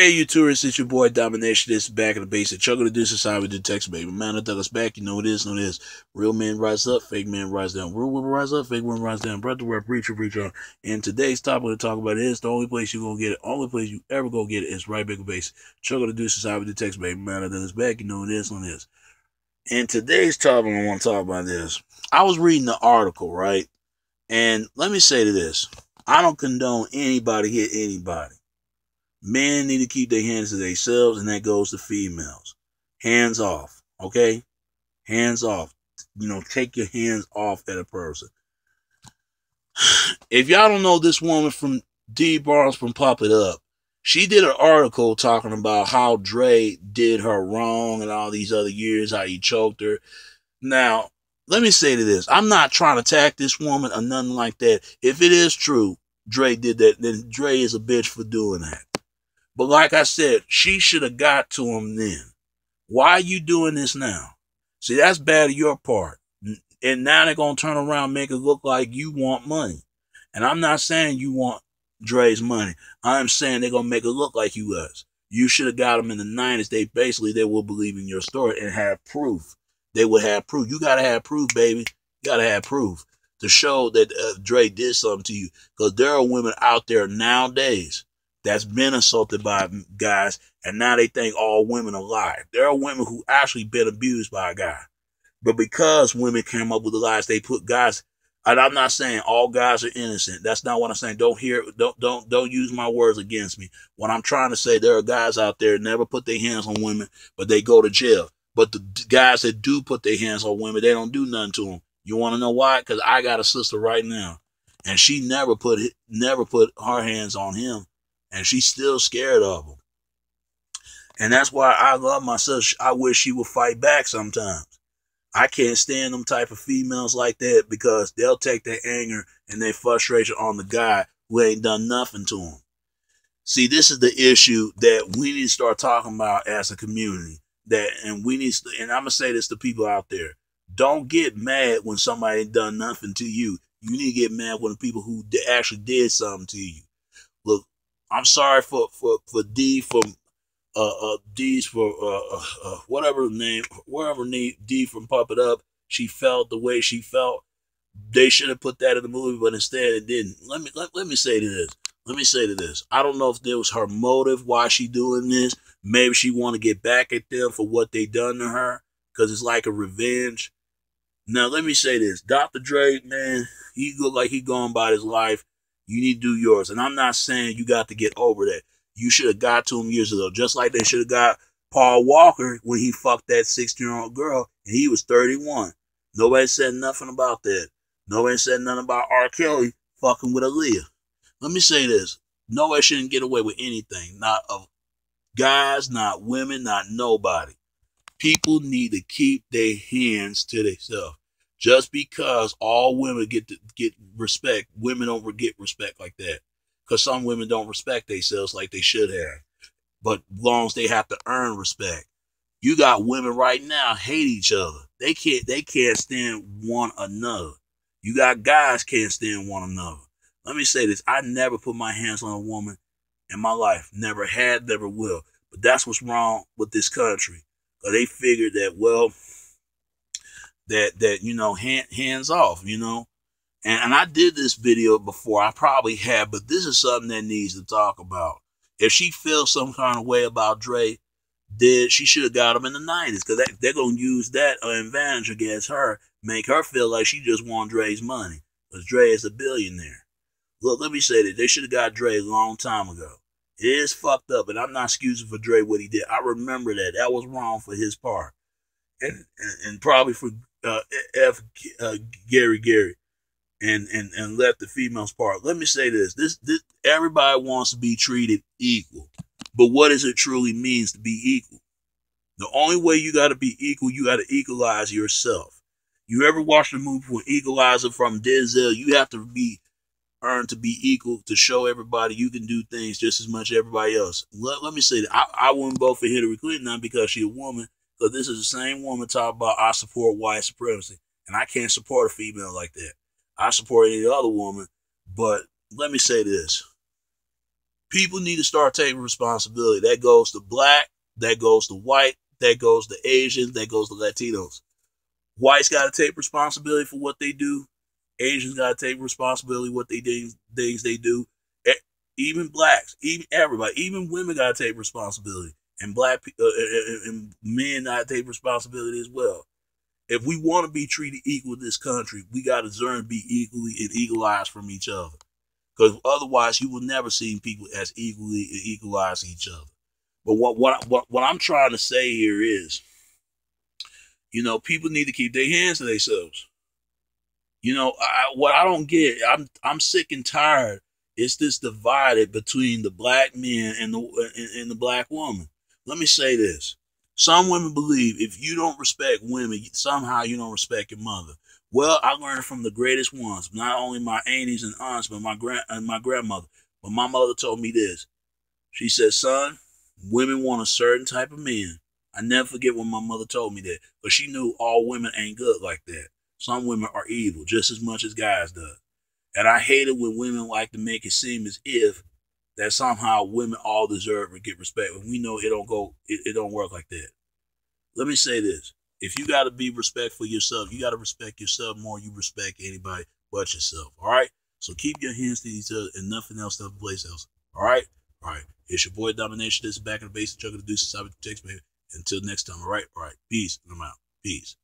Hey, you tourists, it's your boy Domination. This is back in the basic. Chuckle the deuces, how we do text, baby. Man, I dug us back. You know it is, know it is. Real men rise up, fake men rise down. Real women rise up, fake women rise down. Brother, rep, preacher, preacher. And today's topic to talk about is the only place you gonna get it, only place you ever gonna get it is right back in base. Chuckle the deuces, how we do text, baby. Man, I dug us back. You know it is, know it is. And today's topic I want to talk about is I was reading the article, right? And let me say to this: I don't condone anybody hit anybody. Men need to keep their hands to themselves, and that goes to females. Hands off, okay? Hands off. Take your hands off at a person. If y'all don't know this woman from D Barnes from Pop It Up, she did an article talking about how Dre did her wrong and all these other years, how he choked her. Now, let me say to this. I'm not trying to attack this woman or nothing like that. If it is true, Dre did that, then Dre is a bitch for doing that. But like I said, she should have got to him then. Why are you doing this now? See, that's bad of your part. And now they're going to turn around and make it look like you want money. And I'm not saying you want Dre's money. I'm saying they're going to make it look like you was. You should have got them in the 90s. They will believe in your story and have proof. They would have proof. You got to have proof, baby. You got to have proof to show that Dre did something to you. Because there are women out there nowadays that's been assaulted by guys, and now they think all women are liars. There are women who actually been abused by a guy. But because women came up with the lies, they put guys, and I'm not saying all guys are innocent. That's not what I'm saying. Don't use my words against me. What I'm trying to say, there are guys out there that never put their hands on women, but they go to jail. But the guys that do put their hands on women, they don't do nothing to them. You want to know why? Because I got a sister right now, and she never put her hands on him. And she's still scared of him. And that's why I love my sister. I wish she would fight back sometimes. I can't stand them type of females like that because they'll take their anger and their frustration on the guy who ain't done nothing to them. See, this is the issue that we need to start talking about as a community. And I'm going to say this to people out there. Don't get mad when somebody ain't done nothing to you. You need to get mad when the people who actually did something to you. Look, I'm sorry for D from D's for whatever D from Pop It Up. She felt the way she felt. They should have put that in the movie, but instead it didn't. Let me say to this. I don't know if there was her motive why she doing this. Maybe she want to get back at them for what they done to her, because it's like a revenge. Now let me say this. Dr. Dre, man, he look like he going about his life. You need to do yours. And I'm not saying you got to get over that. You should have got to him years ago. Just like they should have got Paul Walker when he fucked that 16-year-old girl and he was 31. Nobody said nothing about that. Nobody said nothing about R. Kelly fucking with Aaliyah. Let me say this. Nobody shouldn't get away with anything. Not of guys, not women, not nobody. People need to keep their hands to themselves. Just because all women get respect, women don't get respect like that. Because some women don't respect themselves like they should have. But as long as they have to earn respect. You got women right now hate each other. They can't stand one another. You got guys can't stand one another. Let me say this. I never put my hands on a woman in my life. Never had, never will. But that's what's wrong with this country. Because they figured that, well, hands off, And I did this video before. I probably have, but this is something that needs to talk about. If she feels some kind of way about Dre, then she should have got him in the 90s, because they're going to use that advantage against her, make her feel like she just wants Dre's money, because Dre is a billionaire. Look, let me say that. They should have got Dre a long time ago. It is fucked up, and I'm not excusing for Dre what he did. I remember that. That was wrong for his part. And probably for Gary and left the females part. Let me say this. This everybody wants to be treated equal. But what does it truly means to be equal? The only way you got to be equal, you got to equalize yourself. You ever watch the movie for Equalizer from Denzel? You have to be earned to be equal, to show everybody you can do things just as much as everybody else. Let me say that. I wouldn't vote for Hillary Clinton, not because she's a woman, because this is the same woman talking about I support white supremacy. And I can't support a female like that. I support any other woman. But let me say this. People need to start taking responsibility. That goes to black, that goes to white, that goes to Asians, that goes to Latinos. Whites got to take responsibility for what they do. Asians got to take responsibility for what things they do. Even blacks, even everybody, even women got to take responsibility, and and men got to take responsibility as well. If we want to be treated equal in this country, we got to learn to be equally and equalized from each other. Because otherwise, you will never see people as equally and equalize each other. But what I'm trying to say here is, people need to keep their hands to themselves. What I don't get, I'm sick and tired. It's this divided between the black men and the black woman. Let me say this: some women believe if you don't respect women, somehow you don't respect your mother. Well, I learned from the greatest ones, not only my aunties and aunts, but my grandmother. But my mother told me this. She said, "Son, women want a certain type of man." I never forget when my mother told me that, but she knew all women ain't good like that. Some women are evil just as much as guys do. And I hate it when women like to make it seem as if that somehow women all deserve to get respect. When we know it don't work like that. Let me say this. If you got to be respectful of yourself, you got to respect yourself more than you respect anybody but yourself. All right? So keep your hands to each other and nothing else to place else. All right? All right. It's your boy Domination. This is Back in the Basic Chuck of the Deuces. I'll be text me. Until next time. All right? All right. Peace. And I'm out. Peace.